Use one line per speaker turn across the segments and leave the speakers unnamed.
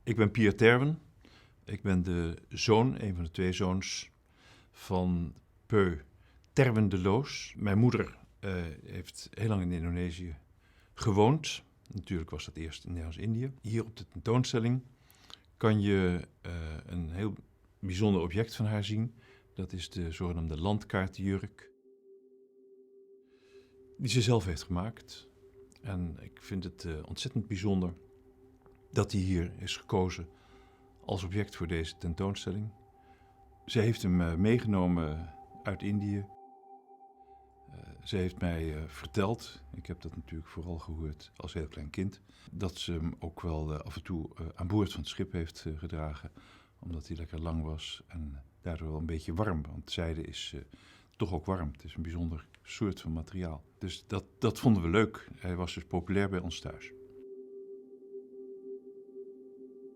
Ik ben Pier Terwen. Ik ben de zoon, een van de twee zoons van Peu Terwen de Loos. Mijn moeder heeft heel lang in Indonesië gewoond. Natuurlijk was dat eerst in Nederlands-Indië. Hier op de tentoonstelling kan je een heel bijzonder object van haar zien. Dat is de zogenaamde landkaartjurk, die ze zelf heeft gemaakt. En ik vind het ontzettend bijzonder dat die hier is gekozen als object voor deze tentoonstelling. Ze heeft hem meegenomen uit Indië. Ze heeft mij verteld, ik heb dat natuurlijk vooral gehoord als heel klein kind, dat ze hem ook wel af en toe aan boord van het schip heeft gedragen, omdat hij lekker lang was en daardoor wel een beetje warm, want zijde is toch ook warm. Het is een bijzonder soort van materiaal. Dus dat vonden we leuk. Hij was dus populair bij ons thuis.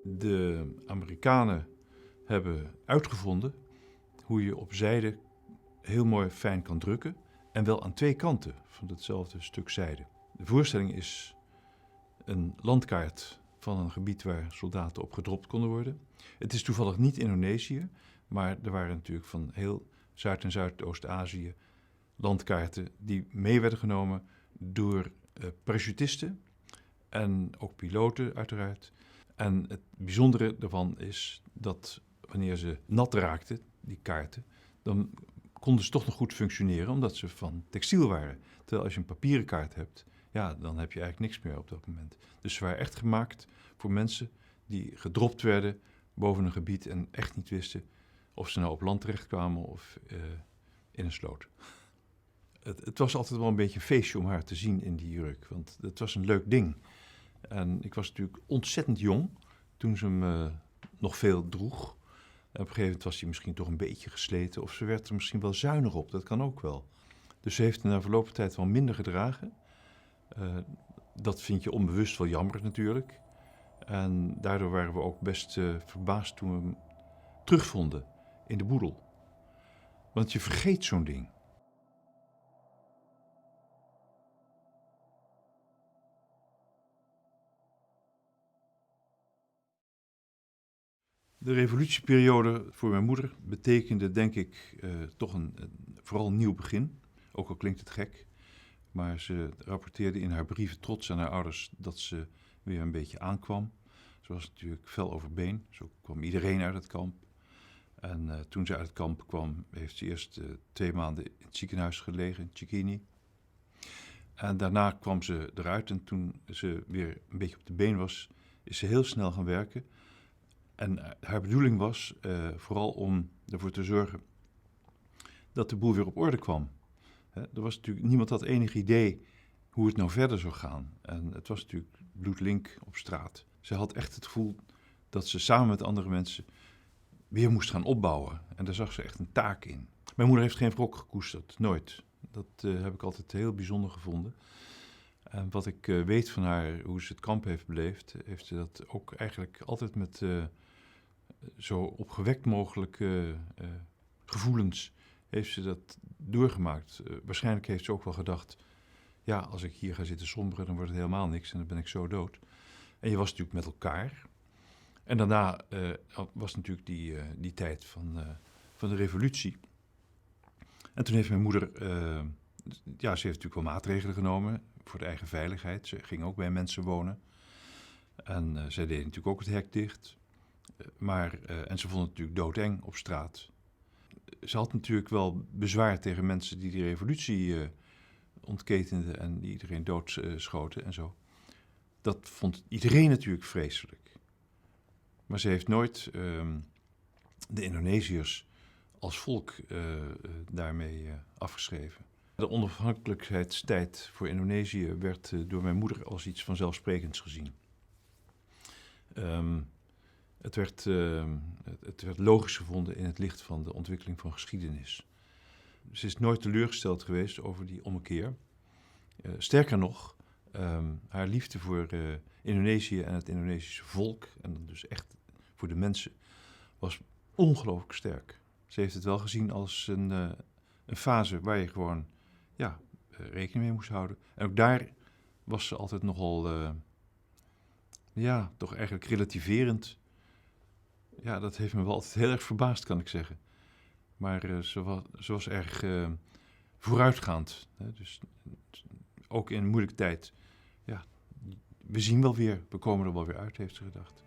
De Amerikanen hebben uitgevonden hoe je op zijde heel mooi fijn kan drukken en wel aan twee kanten van hetzelfde stuk zijde. De voorstelling is een landkaart van een gebied waar soldaten op gedropt konden worden. Het is toevallig niet Indonesië, maar er waren natuurlijk van heel Zuid- en Zuidoost-Azië landkaarten die mee werden genomen door parachutisten en ook piloten uiteraard. En het bijzondere daarvan is dat wanneer ze nat raakten, die kaarten, dan konden ze toch nog goed functioneren, omdat ze van textiel waren. Terwijl als je een papieren kaart hebt, ja, dan heb je eigenlijk niks meer op dat moment. Dus ze waren echt gemaakt voor mensen die gedropt werden boven een gebied en echt niet wisten of ze nou op land terechtkwamen of in een sloot. Het was altijd wel een beetje een feestje om haar te zien in die jurk, want het was een leuk ding. En ik was natuurlijk ontzettend jong toen ze hem nog veel droeg. En op een gegeven moment was hij misschien toch een beetje gesleten of ze werd er misschien wel zuinig op, dat kan ook wel. Dus ze heeft hem na verloop van tijd wel minder gedragen. Dat vind je onbewust wel jammer natuurlijk. En daardoor waren we ook best verbaasd toen we hem terugvonden in de boedel. Want je vergeet zo'n ding. De revolutieperiode voor mijn moeder betekende denk ik toch een vooral een nieuw begin. Ook al klinkt het gek. Maar ze rapporteerde in haar brieven trots aan haar ouders dat ze weer een beetje aankwam. Ze was natuurlijk fel overbeen. Zo kwam iedereen uit het kamp. En toen ze uit het kamp kwam, heeft ze eerst 2 maanden in het ziekenhuis gelegen, in Cikini. En daarna kwam ze eruit en toen ze weer een beetje op de been was, is ze heel snel gaan werken. En haar bedoeling was vooral om ervoor te zorgen dat de boel weer op orde kwam. Er was natuurlijk, niemand had enig idee hoe het nou verder zou gaan. En het was natuurlijk bloedlink op straat. Ze had echt het gevoel dat ze samen met andere mensen weer moest gaan opbouwen. En daar zag ze echt een taak in. Mijn moeder heeft geen wrok gekoesterd, nooit. Dat heb ik altijd heel bijzonder gevonden. En wat ik weet van haar, hoe ze het kamp heeft beleefd, heeft ze dat ook eigenlijk altijd met zo opgewekt mogelijke gevoelens heeft ze dat doorgemaakt. Waarschijnlijk heeft ze ook wel gedacht, ja, als ik hier ga zitten somberen, dan wordt het helemaal niks en dan ben ik zo dood. En je was natuurlijk met elkaar. En daarna was natuurlijk die tijd van de revolutie. En toen heeft mijn moeder, ja, ze heeft natuurlijk wel maatregelen genomen voor de eigen veiligheid. Ze ging ook bij mensen wonen. En zij deed natuurlijk ook het hek dicht. En ze vond het natuurlijk doodeng op straat. Ze had natuurlijk wel bezwaar tegen mensen die revolutie ontketenden en die iedereen doodschoten en zo. Dat vond iedereen natuurlijk vreselijk. Maar ze heeft nooit de Indonesiërs als volk daarmee afgeschreven. De onafhankelijkheidstijd voor Indonesië werd door mijn moeder als iets vanzelfsprekends gezien. Het werd logisch gevonden in het licht van de ontwikkeling van geschiedenis. Ze is nooit teleurgesteld geweest over die ommekeer. Sterker nog, haar liefde voor Indonesië en het Indonesische volk, en dan dus echt voor de mensen, was ongelooflijk sterk. Ze heeft het wel gezien als een fase waar je gewoon rekening mee moest houden. En ook daar was ze altijd nogal ja, toch eigenlijk relativerend. Ja, dat heeft me wel altijd heel erg verbaasd, kan ik zeggen. Maar ze was erg vooruitgaand. Hè? Dus ook in een moeilijke tijd. Ja, we zien wel weer, we komen er wel weer uit, heeft ze gedacht.